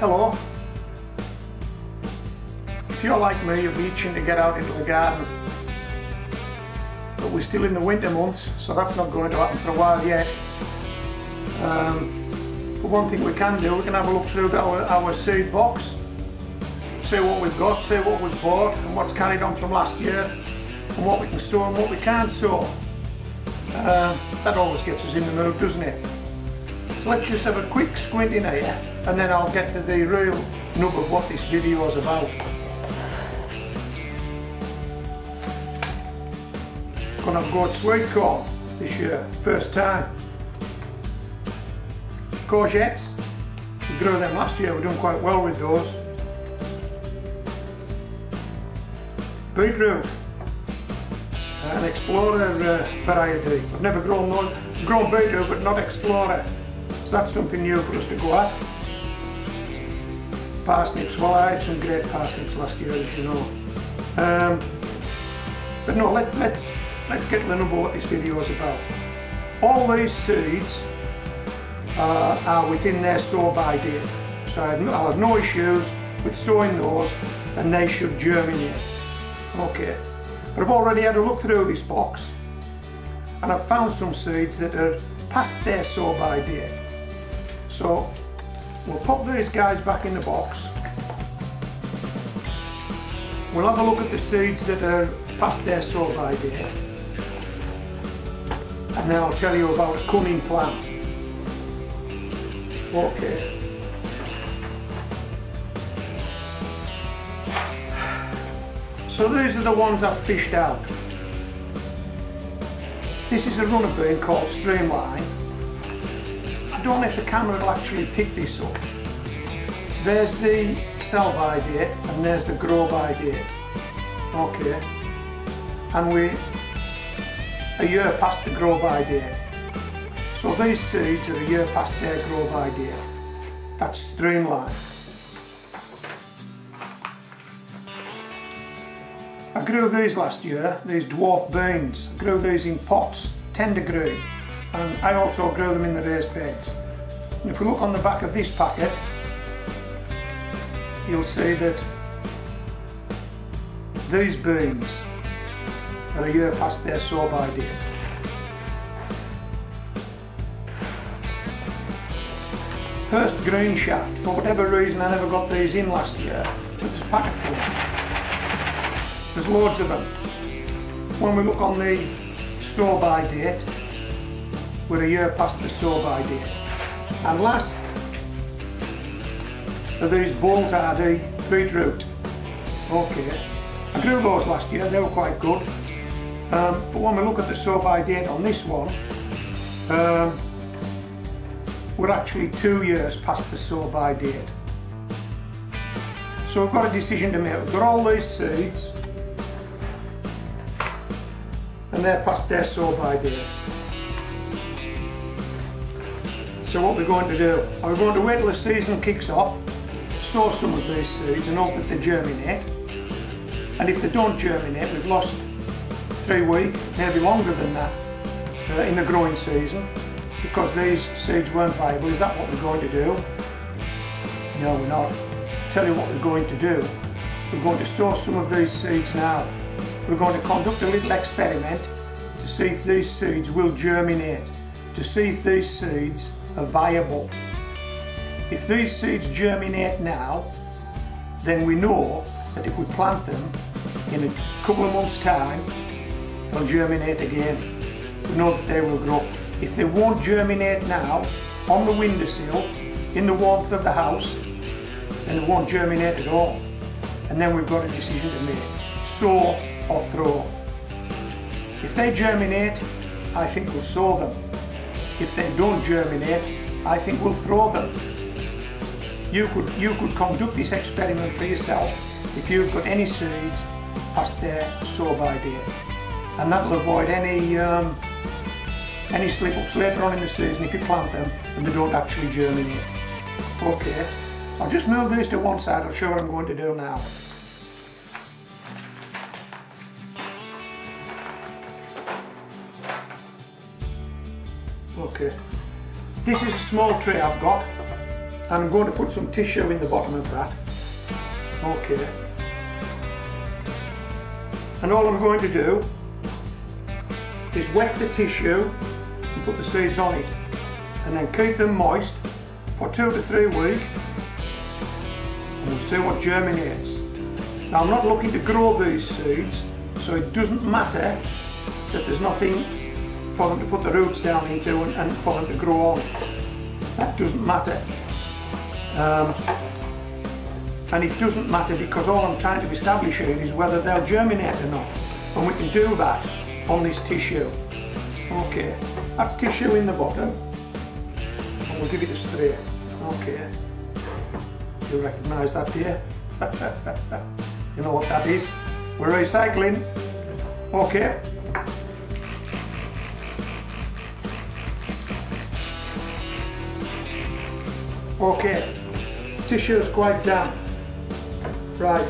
Hello. If you're like me, you'll be itching to get out into the garden. But we're still in the winter months, so that's not going to happen for a while yet. But one thing we can do, we can have a look through our seed box, see what we've got, see what we've bought and what's carried on from last year, and what we can sow and what we can't sow. That always gets us in the mood, doesn't it? So let's just have a quick squint in here, and then I'll get to the real nub of what this video is about. Gonna have got sweet corn this year, first time. Courgettes, we grew them last year, we've done quite well with those. Beetroot, an Explorer variety. I've never grown beetroot, but not Explorer. So that's something new for us to go at. Parsnips, well, I had some great parsnips last year, as you know. But no, let's get to the nub of what this video is about. All these seeds are within their sow-by date, so I'll have no issues with sowing those, and they should germinate. Okay, but I've already had a look through this box, and I've found some seeds that are past their sow-by date. So we'll pop these guys back in the box. We'll have a look at the seeds that are past their sow-by date, and then I'll tell you about a cunning plan. Okay. So these are the ones I've fished out. This is a runner bean called Streamline. I don't know if the camera will actually pick this up. There's the sell-by date and there's the grow-by date. Okay. And we're a year past the grow-by date. So these seeds are a year past their grow-by date. That's Streamline. I grew these last year, these dwarf beans. I grew these in pots, 10 degree, and I also grew them in the raised beds. And if we look on the back of this packet, you'll see that these beans are a year past their sow-by date. Hurst green shaft, for whatever reason I never got these in last year, but there's a packet full. There's loads of them. When we look on the sow-by date, we're a year past the sow-by date. And last are these bolt hardy beetroot. Okay, I grew those last year, they were quite good. But when we look at the sow-by date on this one, we're actually 2 years past the sow-by date. So we've got a decision to make. We've got all these seeds, and they're past their sow-by date. So what we're going to do, are we going to wait till the season kicks off, sow some of these seeds and hope that they germinate? And if they don't germinate, we've lost 3 weeks, maybe longer than that, in the growing season, because these seeds weren't viable. Is that what we're going to do? No, we're not. I'll tell you what we're going to do. We're going to sow some of these seeds now. We're going to conduct a little experiment to see if these seeds will germinate, to see if these seeds are viable. If these seeds germinate now, then we know that if we plant them in a couple of months' time, they'll germinate again. We know that they will grow. If they won't germinate now, on the windowsill, in the warmth of the house, then they won't germinate at all. And then we've got a decision to make. Sow or throw. If they germinate, I think we'll sow them. If they don't germinate, I think we'll throw them. You could conduct this experiment for yourself if you've got any seeds past their sow-by date, and that'll avoid any slip-ups later on in the season if you plant them and they don't actually germinate. Okay, I'll just move these to one side. I'll show you what I'm going to do now. Okay, this is a small tray I've got. and I'm going to put some tissue in the bottom of that. Okay. And all I'm going to do is wet the tissue and put the seeds on it, and then keep them moist for 2 to 3 weeks, and we'll see what germinates. Now I'm not looking to grow these seeds, so it doesn't matter that there's nothing for them to put the roots down into and for them to grow on. That doesn't matter. And it doesn't matter because all I'm trying to establish here is whether they'll germinate or not. And we can do that on this tissue. Okay, that's tissue in the bottom. And we'll give it a spray. Okay. You recognise that here? You know what that is? We're recycling. Okay. Okay. Tissue is quite damp. Right.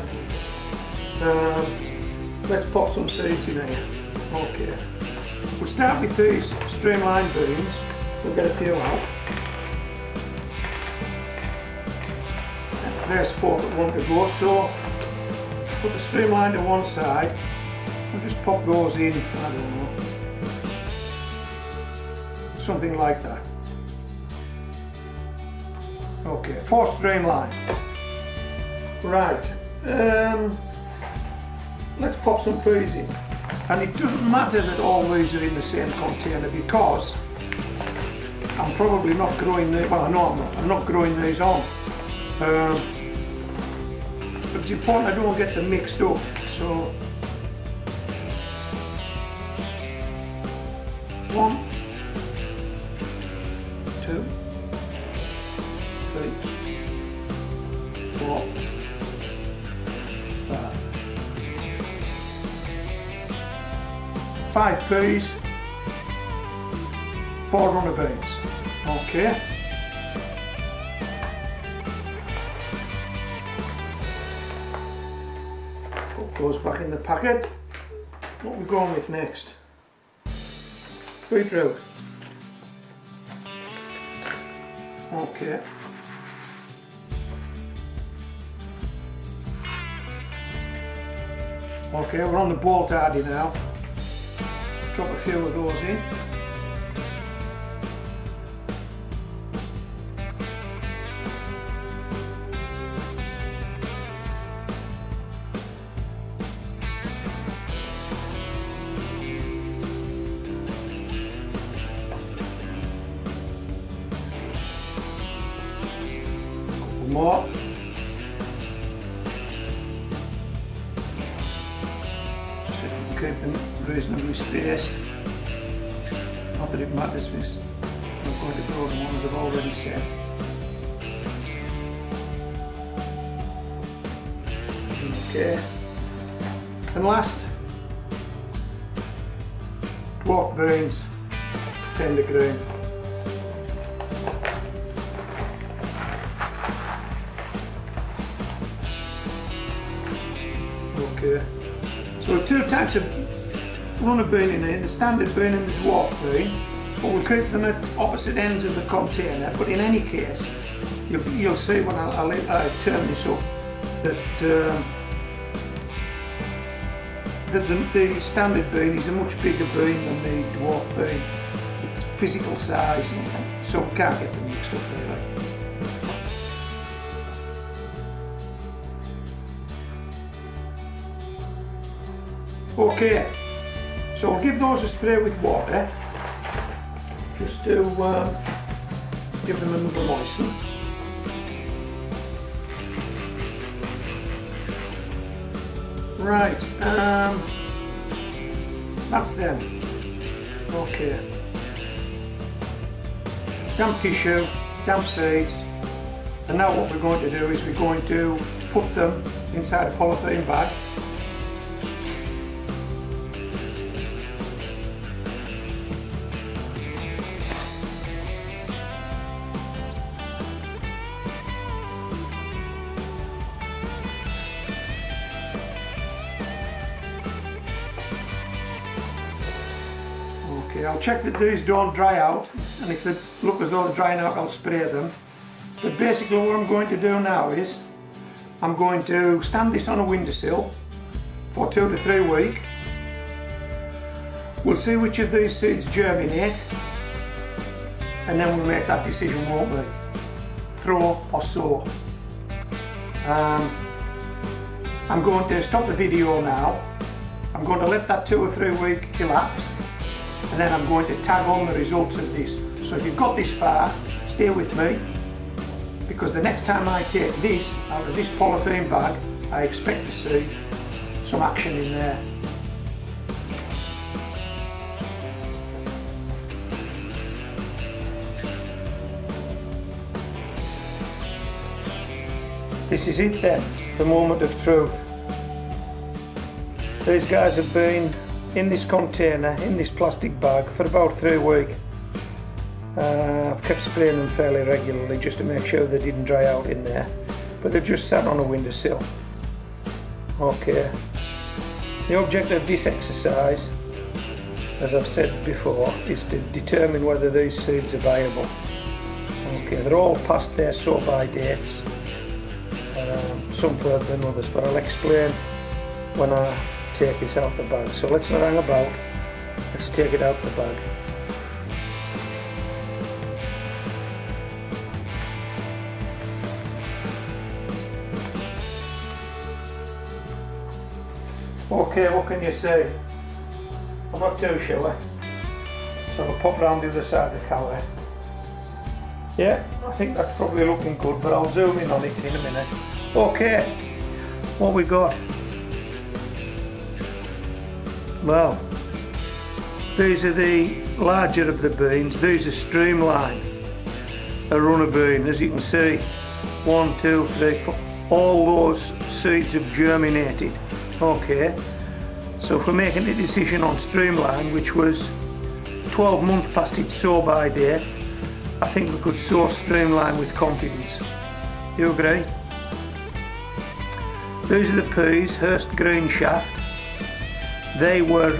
Let's pop some seeds in here. Okay. We'll start with these streamlined beans. We'll get a few out. There's 4 that want to go, so put the streamline to one side. We'll just pop those in, I don't know, something like that. Okay, 4 streamline. Right, let's pop some peas in. And it doesn't matter that all these are in the same container because I'm probably not growing these, well I know I'm not growing these on. But it's important I don't get them mixed up, so 1, 2, 3, 4, 5 peas, 4 runner beans. Okay. Put those back in the packet. What are we going with next? Beetroot. Okay. Okay, we're on the bolt hardy now. Drop a few of those in. More. See if we can keep them reasonably spaced. Not that it matters because I'm going to grow them on as I've already said. Okay. And last, dwarf beans, tender green. Okay. So 2 types of runner bean in here, the standard bean and the dwarf bean, but we'll keep them at opposite ends of the container, but in any case, you'll see when I turn this up that the standard bean is a much bigger bean than the dwarf bean. It's physical size, so we can't get them mixed up really. Okay, so I'll give those a spray with water just to give them another moisten. Right, that's them. Okay. Damp tissue, damp seeds, and now what we're going to do is we're going to put them inside a polythene bag. Okay, I'll check that these don't dry out, and if they look as though they're drying out, I'll spray them. But basically what I'm going to do now is I'm going to stand this on a windowsill for 2 to 3 weeks. We'll see which of these seeds germinate, and then we'll make that decision, won't we? Throw or sow. I'm going to stop the video now. I'm going to let that 2 or 3 weeks elapse, and then I'm going to tag on the results of this. So if you've got this far, stay with me, because the next time I take this out of this polythene bag, I expect to see some action in there. This is it then, the moment of truth. These guys have been in this container, in this plastic bag, for about 3 weeks. I've kept spraying them fairly regularly just to make sure they didn't dry out in there, but they've just sat on a windowsill. Okay, the object of this exercise, as I've said before, is to determine whether these seeds are viable. Okay, they're all past their sow-by dates, some further than others, but I'll explain when I take this out the bag. So let's not hang about, let's take it out the bag. Okay, what can you see? I'm not too sure. So I'll pop round the other side of the counter. Yeah, I think that's probably looking good, but I'll zoom in on it in a minute. Okay, what we got? Well, these are the larger of the beans. These are streamline, a runner bean. As you can see, 1, 2, 3, 4, all those seeds have germinated. Okay, so if we're making a decision on streamline, which was 12 months past its sow-by date, I think we could sow streamline with confidence. You agree? These are the peas, Hurst Green Shaft. They were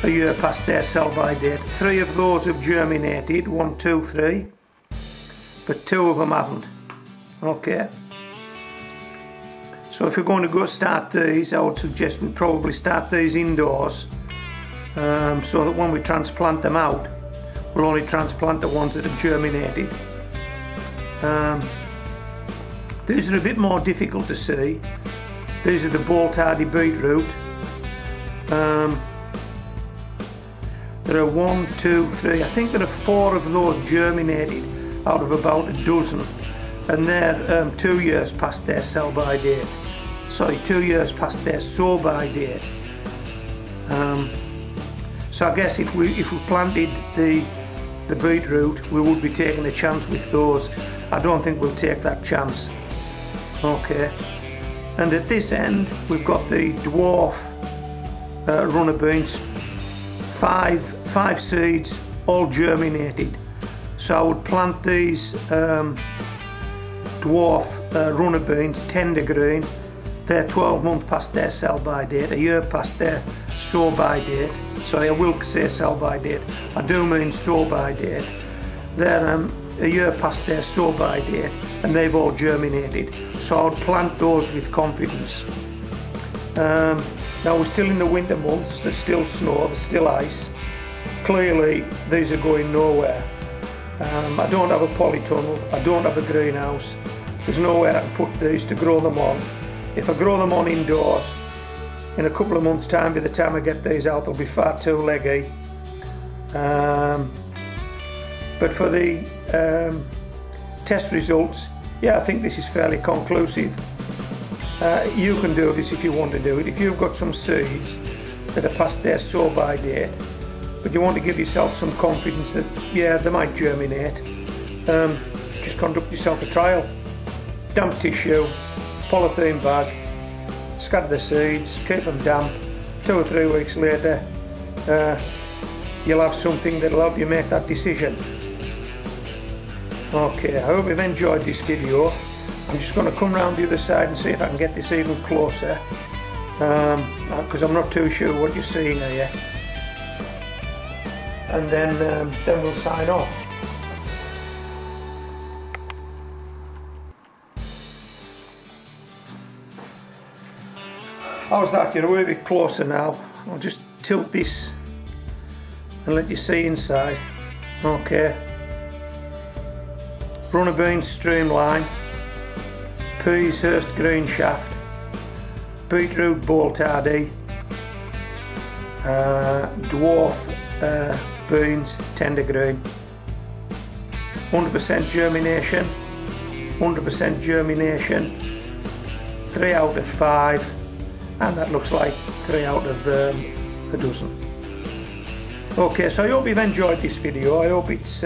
a year past their sell-by date. 3 of those have germinated, 1, 2, 3, but 2 of them haven't. Okay. So if you're going to go start these, I would suggest we probably start these indoors, so that when we transplant them out, we'll only transplant the ones that have germinated. These are a bit more difficult to see. These are the bolt-hardy beetroot. There are 1, 2, 3, I think there are 4 of those germinated out of about a dozen, and they're 2 years past their sell-by date. Sorry, 2 years past their sow-by date. So I guess if we planted the beetroot, we would be taking a chance with those. I don't think we'll take that chance. Okay, and at this end we've got the dwarf runner beans, five seeds, all germinated. So I would plant these dwarf runner beans, tender green. They're 12 months past their sell-by date, a year past their sow-by date. Sorry, I will say sell-by date, I do mean sow-by date. They're a year past their sow-by date, and they've all germinated. So I would plant those with confidence. Now we're still in the winter months, there's still snow, there's still ice. Clearly these are going nowhere. I don't have a polytunnel, I don't have a greenhouse. There's nowhere I can put these to grow them on. If I grow them on indoors, in a couple of months' time, by the time I get these out, they'll be far too leggy. But for the test results, yeah, I think this is fairly conclusive. You can do this if you want to do it. If you've got some seeds that are past their sow-by date, but you want to give yourself some confidence that, yeah, they might germinate, just conduct yourself a trial. Damp tissue, polythene bag, scatter the seeds, keep them damp. 2 or 3 weeks later, you'll have something that'll help you make that decision. Okay, I hope you've enjoyed this video. I'm just going to come round the other side and see if I can get this even closer, because I'm not too sure what you're seeing here. And then we'll sign off. How's that? You're a wee bit closer now. I'll just tilt this and let you see inside. Okay. Runner beans streamline, peas Hurst green shaft, beetroot boltardy, dwarf beans tender green, 100% germination, 100% germination, 3 out of 5, and that looks like 3 out of a dozen. Okay, so I hope you've enjoyed this video. I hope it's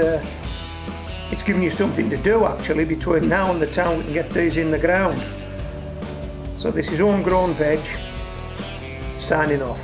giving you something to do actually between now and the time we can get these in the ground. So this is Homegrown Veg, signing off.